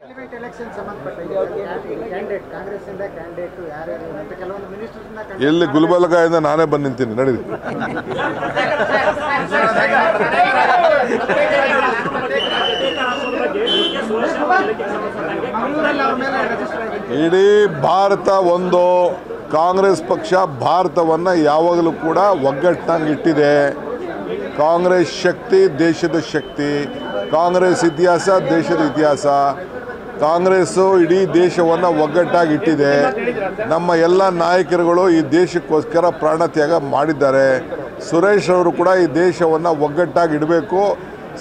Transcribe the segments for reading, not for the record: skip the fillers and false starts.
Election ಸಂಬಂಧಪಟ್ಟ candidate Congress ಇಂದ candidate ಯಾರ್ಯಾರು ಅಂತ ಕೆಲವೊಂದು ಮಿನಿಸ್ಟರ್ಸ್ ಎಲ್ಲಿ ಗುಲ್ಬರ್ಗಾದಿಂದ ನಾನೇ ಬಂದು ನಿಂತೀನಿ ನಡೀರಿ. ಇಡೀ ಭಾರತ ಒಂದು ಕಾಂಗ್ರೆಸ್ ಪಕ್ಷ ಭಾರತವನ್ನು ಯಾವಾಗಲೂ ಕೂಡ ಒಗ್ಗಟ್ಟಾಗಿ ಇಟ್ಟಿದೆ. ಕಾಂಗ್ರೆಸ್ ಶಕ್ತಿ ದೇಶದ ಶಕ್ತಿ, ಕಾಂಗ್ರೆಸ್ ಇತಿಹಾಸ ದೇಶದ ಇತಿಹಾಸ. ಕಾಂಗ್ರೆಸ್ಸು ಇಡೀ ದೇಶವನ್ನು ಒಗ್ಗಟ್ಟಾಗಿ ಇಟ್ಟಿದೆ. ನಮ್ಮ ಎಲ್ಲ ನಾಯಕರುಗಳು ಈ ದೇಶಕ್ಕೋಸ್ಕರ ಪ್ರಾಣತ್ಯಾಗ ಮಾಡಿದ್ದಾರೆ. ಸುರೇಶ್ ಅವರು ಕೂಡ ಈ ದೇಶವನ್ನು ಒಗ್ಗಟ್ಟಾಗಿ ಇಡಬೇಕು,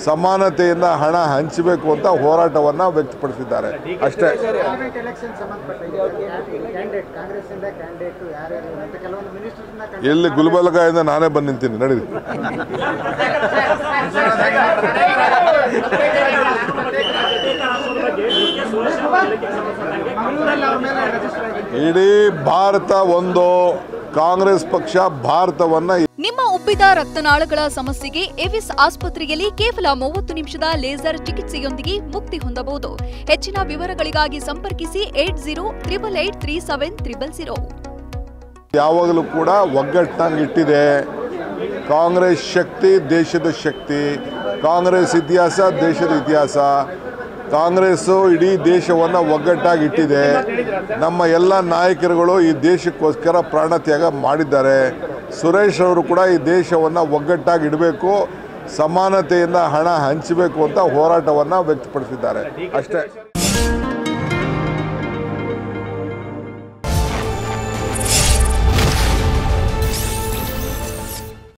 ಸಮಾನತೆಯಿಂದ ಹಣ ಹಂಚಬೇಕು ಅಂತ ಹೋರಾಟವನ್ನು ವ್ಯಕ್ತಪಡಿಸಿದ್ದಾರೆ. ಅಷ್ಟೇ. ಎಲ್ಲಿ ಗುಲ್ಬರ್ಗಾದಿಂದ ನಾನೇ ಬಂದು ನಿಂತೀನಿ ನಡೀರಿ. ಇಡೀ ಭಾರತ ಒಂದು ಕಾಂಗ್ರೆಸ್ ಪಕ್ಷ ಭಾರತವನ್ನು. ನಿಮ್ಮ ಉಬ್ಬಿದ ರಕ್ತನಾಳಗಳ ಸಮಸ್ಯೆಗೆ ಎವಿಸ್ ಆಸ್ಪತ್ರೆಯಲ್ಲಿ ಕೇವಲ 30 ನಿಮಿಷದ ಲೇಸರ್ ಚಿಕಿತ್ಸೆಯೊಂದಿಗೆ ಮುಕ್ತಿ ಹೊಂದಬಹುದು. ಹೆಚ್ಚಿನ ವಿವರಗಳಿಗಾಗಿ ಸಂಪರ್ಕಿಸಿ 8088837300. ಯಾವಾಗಲೂ ಕೂಡ ಒಗ್ಗಟ್ಟಾಗಿ ಇಟ್ಟಿದೆ. ಕಾಂಗ್ರೆಸ್ ಶಕ್ತಿ ದೇಶದ ಶಕ್ತಿ, ಕಾಂಗ್ರೆಸ್ ಇತಿಹಾಸ ದೇಶದ ಇತಿಹಾಸ. ಕಾಂಗ್ರೆಸ್ಸು ಇಡೀ ದೇಶವನ್ನು ಒಗ್ಗಟ್ಟಾಗಿ ಇಟ್ಟಿದೆ. ನಮ್ಮ ಎಲ್ಲ ನಾಯಕರುಗಳು ಈ ದೇಶಕ್ಕೋಸ್ಕರ ಪ್ರಾಣತ್ಯಾಗ ಮಾಡಿದ್ದಾರೆ. ಸುರೇಶ್ ಅವರು ಕೂಡ ಈ ದೇಶವನ್ನು ಒಗ್ಗಟ್ಟಾಗಿ ಇಡಬೇಕು, ಸಮಾನತೆಯಿಂದ ಹಣ ಹಂಚಬೇಕು ಅಂತ ಹೋರಾಟವನ್ನು ವ್ಯಕ್ತಪಡಿಸಿದ್ದಾರೆ. ಅಷ್ಟೇ.